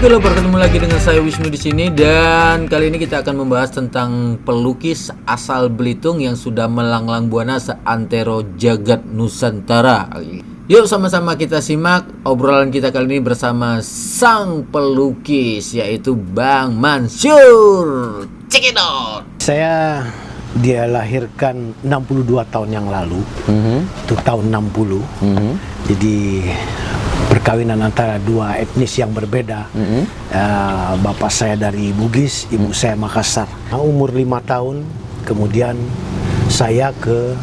Oke lo, bertemu lagi dengan saya Wisnu di sini, dan kali ini kita akan membahas tentang pelukis asal Belitung yang sudah melanglang buana seantero jagat Nusantara. Yuk sama-sama kita simak obrolan kita kali ini bersama sang pelukis, yaitu Bang Mansur. Check it out. Saya dilahirkan 62 tahun yang lalu, itu tahun 60. Jadi perkawinan antara dua etnis yang berbeda. Bapak saya dari Bugis, ibu saya Makassar. Umur 5 tahun, kemudian saya ke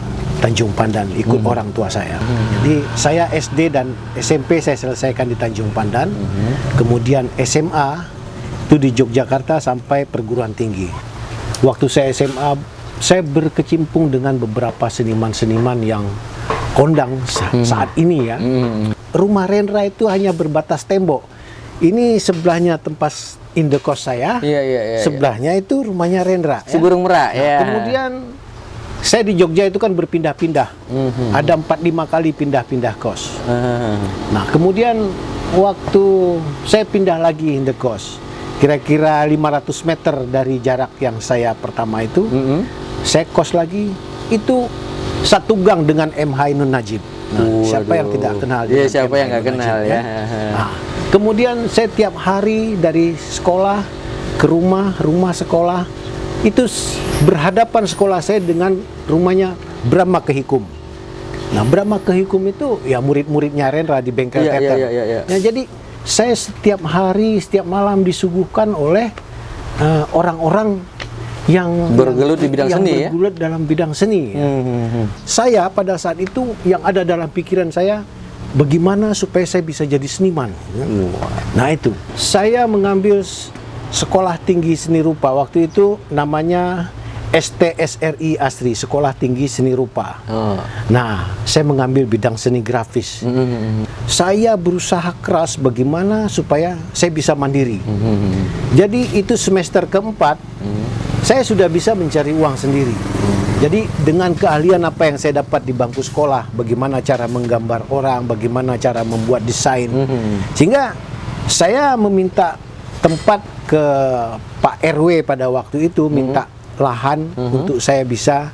Tanjung Pandan ikut orang tua saya. Jadi saya SD dan SMP saya selesaikan di Tanjung Pandan. Kemudian SMA itu di Yogyakarta sampai perguruan tinggi. Waktu saya SMA, saya berkecimpung dengan beberapa seniman-seniman yang kondang saat ini ya. Rumah Rendra itu hanya berbatas tembok. Ini sebelahnya tempat indekos saya. Sebelahnya itu rumahnya Rendra. Si Burung Merak. Kemudian saya di Jogja itu kan berpindah-pindah. Ada 4-5 kali pindah-pindah kos. Nah, kemudian waktu saya pindah lagi indekos, kira-kira 500 meter dari jarak yang saya pertama itu, saya kos lagi, itu satu gang dengan M. Ainun Najib. Nah, siapa yang tidak kenal? Siapa yang nggak kenal ya? Nah, kemudian saya tiap hari dari sekolah ke rumah sekolah, itu berhadapan sekolah saya dengan rumahnya Brahma Kehikum. Nah, Brahma Kehikum itu ya murid-muridnya Rendra di bengkel teater. Nah, jadi saya setiap hari, setiap malam disuguhkan oleh orang-orang yang bergelut di bidang seni, bergelut dalam bidang seni. Saya pada saat itu yang ada dalam pikiran saya, bagaimana supaya saya bisa jadi seniman. Nah, itu saya mengambil sekolah tinggi seni rupa. Waktu itu namanya STSRI Asri, Sekolah Tinggi Seni Rupa. Nah, saya mengambil bidang seni grafis. Saya berusaha keras bagaimana supaya saya bisa mandiri. Jadi itu semester keempat, saya sudah bisa mencari uang sendiri. Jadi dengan keahlian apa yang saya dapat di bangku sekolah, bagaimana cara menggambar orang, bagaimana cara membuat desain, sehingga saya meminta tempat ke Pak RW pada waktu itu, minta lahan untuk saya bisa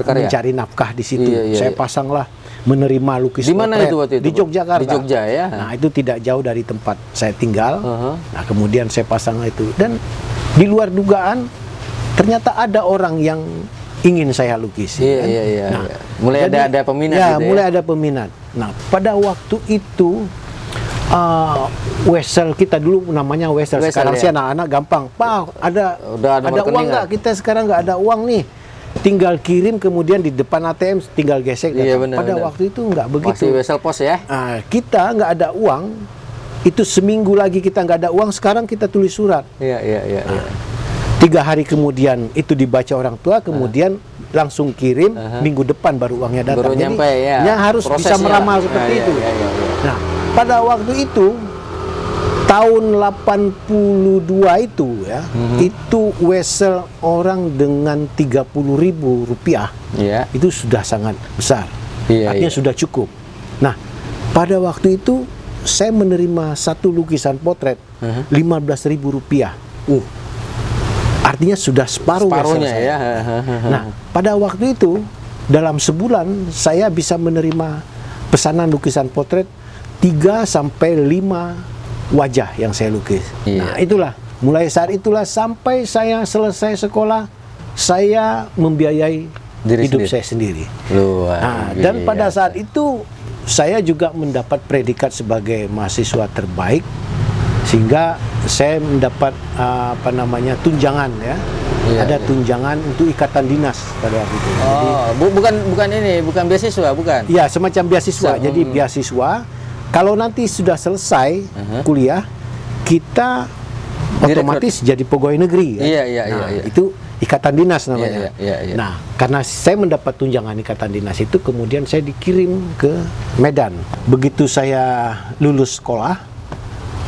mencari nafkah di situ. Saya pasanglah menerima lukis di mana itu waktu itu? Di Yogyakarta. Di Jogja ya. Nah, itu tidak jauh dari tempat saya tinggal. Nah, kemudian saya pasang itu, dan di luar dugaan ternyata ada orang yang ingin saya lukis. Nah, mulai ada peminat. Ya, mulai ada peminat. Nah, pada waktu itu Wesel kita dulu namanya Wesel. Sekarang sih anak-anak gampang. Pak, ada uang nggak? Kita sekarang nggak ada uang nih. Tinggal kirim, kemudian di depan ATM tinggal gesek. Pada waktu itu nggak begitu. Masih Wesel Pos ya? Kita nggak ada uang. Itu seminggu lagi kita nggak ada uang. Sekarang kita tulis surat. 3 hari kemudian itu dibaca orang tua, kemudian langsung kirim, minggu depan baru uangnya datang. Baru nyampe, jadi harus bisa meramal seperti itu. Nah, pada waktu itu tahun 82 itu ya, itu Wesel orang dengan 30.000 rupiah, itu sudah sangat besar. Artinya sudah cukup. Nah, pada waktu itu saya menerima satu lukisan potret 15.000 rupiah. Artinya sudah separuhnya ya. Nah, pada waktu itu dalam sebulan saya bisa menerima pesanan lukisan potret 3 sampai 5 wajah yang saya lukis. Nah, itulah mulai saat itulah sampai saya selesai sekolah, saya membiayai hidup saya sendiri. Dan pada saat itu saya juga mendapat predikat sebagai mahasiswa terbaik, sehingga saya mendapat tunjangan ya. Ada tunjangan untuk ikatan dinas pada waktu itu. Bukan beasiswa, bukan? Ya, semacam beasiswa. Jadi beasiswa, kalau nanti sudah selesai kuliah, kita otomatis jadi pegawai negeri. Itu ikatan dinas namanya. Nah, karena saya mendapat tunjangan ikatan dinas itu, kemudian saya dikirim ke Medan. Begitu saya lulus sekolah,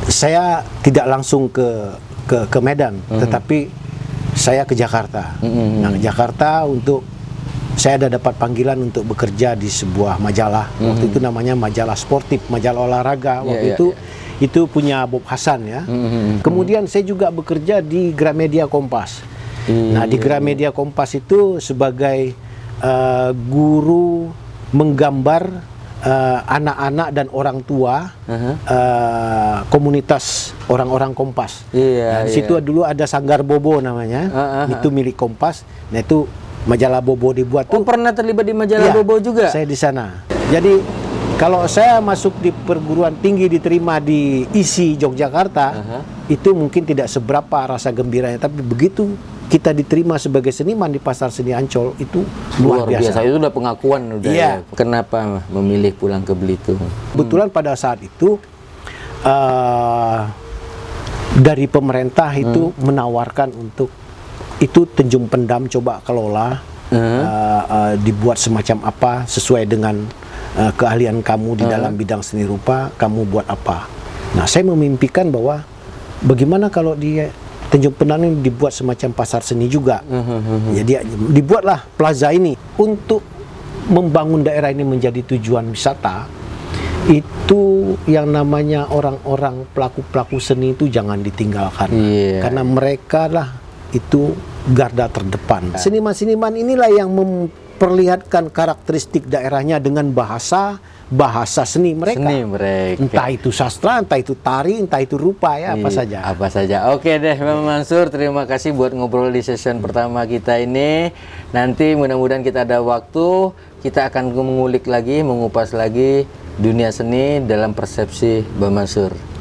saya tidak langsung ke Medan, tetapi saya ke Jakarta. Nah, ke Jakarta untuk saya ada dapat panggilan untuk bekerja di sebuah majalah. Waktu itu namanya majalah sportif, majalah olahraga. Waktu itu itu punya Bob Hasan ya. Kemudian saya juga bekerja di Gramedia Kompas. Nah, di Gramedia Kompas itu sebagai guru menggambar anak-anak dan orang tua komunitas orang-orang Kompas. Nah, di situ dulu ada Sanggar Bobo namanya, itu milik Kompas. Nah, itu majalah Bobo dibuat tuh. Pernah terlibat di majalah Bobo juga? Saya di sana. Jadi kalau saya masuk di perguruan tinggi diterima di ISI Yogyakarta, itu mungkin tidak seberapa rasa gembiranya, tapi begitu kita diterima sebagai seniman di Pasar Seni Ancol itu luar biasa. Itu udah pengakuan udah. Ya. Kenapa memilih pulang ke Belitung? Kebetulan pada saat itu dari pemerintah itu menawarkan untuk itu Tanjung Pendam coba kelola, dibuat semacam apa sesuai dengan keahlian kamu di dalam bidang seni rupa, kamu buat apa. Nah, saya memimpikan bahwa bagaimana kalau di Tanjung Pendam ini dibuat semacam pasar seni juga. Jadi dibuatlah plaza ini untuk membangun daerah ini menjadi tujuan wisata. Itu yang namanya orang-orang pelaku-pelaku seni itu jangan ditinggalkan, karena mereka lah itu garda terdepan. Seniman-seniman inilah yang memperlihatkan karakteristik daerahnya dengan bahasa seni mereka. Entah itu sastra, entah itu tari, entah itu rupa ya, apa saja. Apa saja. Oke deh, Bang Mansur, terima kasih buat ngobrol di session pertama kita ini. Nanti mudah-mudahan kita ada waktu, kita akan mengulik lagi, mengupas lagi dunia seni dalam persepsi Bang Mansur.